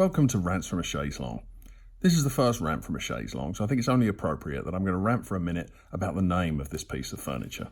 welcome to Rants from a Chaise Longue. This is the first rant from a Chaise Longue, so I think it's only appropriate that I'm going to rant for a minute about the name of this piece of furniture,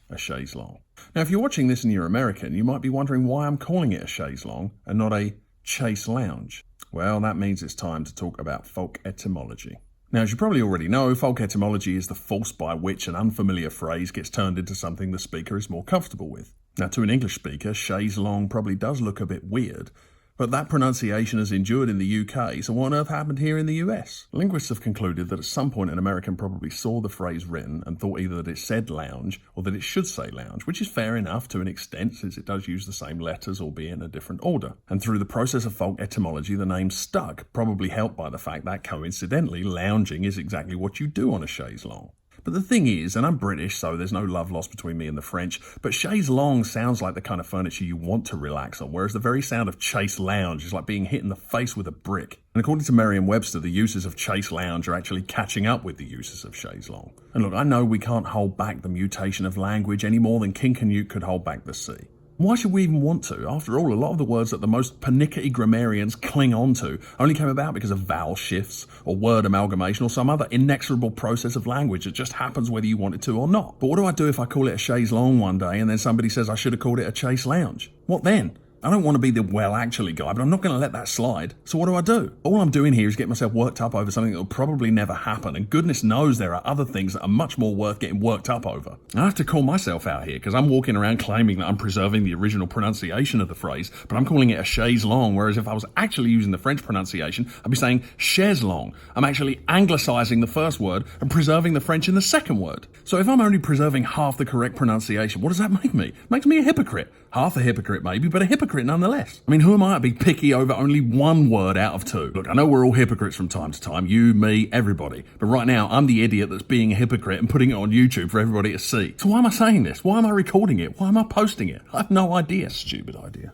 a chaise longue. Now, if you're watching this and you're American, you might be wondering why I'm calling it a chaise longue and not a chaise lounge. Well, that means it's time to talk about folk etymology. Now, as you probably already know, folk etymology is the force by which an unfamiliar phrase gets turned into something the speaker is more comfortable with. Now, to an English speaker, chaise longue probably does look a bit weird, but that pronunciation has endured in the UK, so what on earth happened here in the US? Linguists have concluded that at some point an American probably saw the phrase written and thought either that it said lounge or that it should say lounge, which is fair enough to an extent since it does use the same letters, albeit in a different order. And through the process of folk etymology, the name stuck, probably helped by the fact that coincidentally, lounging is exactly what you do on a chaise longue. But the thing is, and I'm British, so there's no love lost between me and the French, but chaise longue sounds like the kind of furniture you want to relax on, whereas the very sound of chaise lounge is like being hit in the face with a brick. And according to Merriam-Webster, the uses of chaise lounge are actually catching up with the uses of chaise longue. And look, I know we can't hold back the mutation of language any more than King Canute could hold back the sea. Why should we even want to? After all, a lot of the words that the most pernickety grammarians cling on to only came about because of vowel shifts or word amalgamation or some other inexorable process of language that just happens whether you want it to or not. But what do I do if I call it a chaise longue one day and then somebody says I should have called it a chaise lounge? What then? I don't want to be the well actually guy, but I'm not going to let that slide. So what do? All I'm doing here is get myself worked up over something that will probably never happen, and goodness knows there are other things that are much more worth getting worked up over. I have to call myself out here because I'm walking around claiming that I'm preserving the original pronunciation of the phrase, but I'm calling it a chaise longue, whereas if I was actually using the French pronunciation, I'd be saying chaise longue. I'm actually anglicising the first word and preserving the French in the second word. So if I'm only preserving half the correct pronunciation, what does that make me? It makes me a hypocrite. Half a hypocrite maybe, but a hypocrite nonetheless. I mean, who am I to be picky over only one word out of two? Look, I know we're all hypocrites from time to time, you, me, everybody. But right now, I'm the idiot that's being a hypocrite and putting it on YouTube for everybody to see. So why am I saying this? Why am I recording it? Why am I posting it? I have no idea. Stupid idea.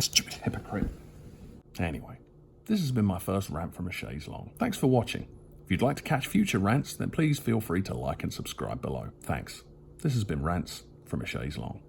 Stupid hypocrite. Anyway, this has been my first rant from a chaise longue. Thanks for watching. If you'd like to catch future rants, then please feel free to like and subscribe below. Thanks. This has been Rants from a Chaise Longue.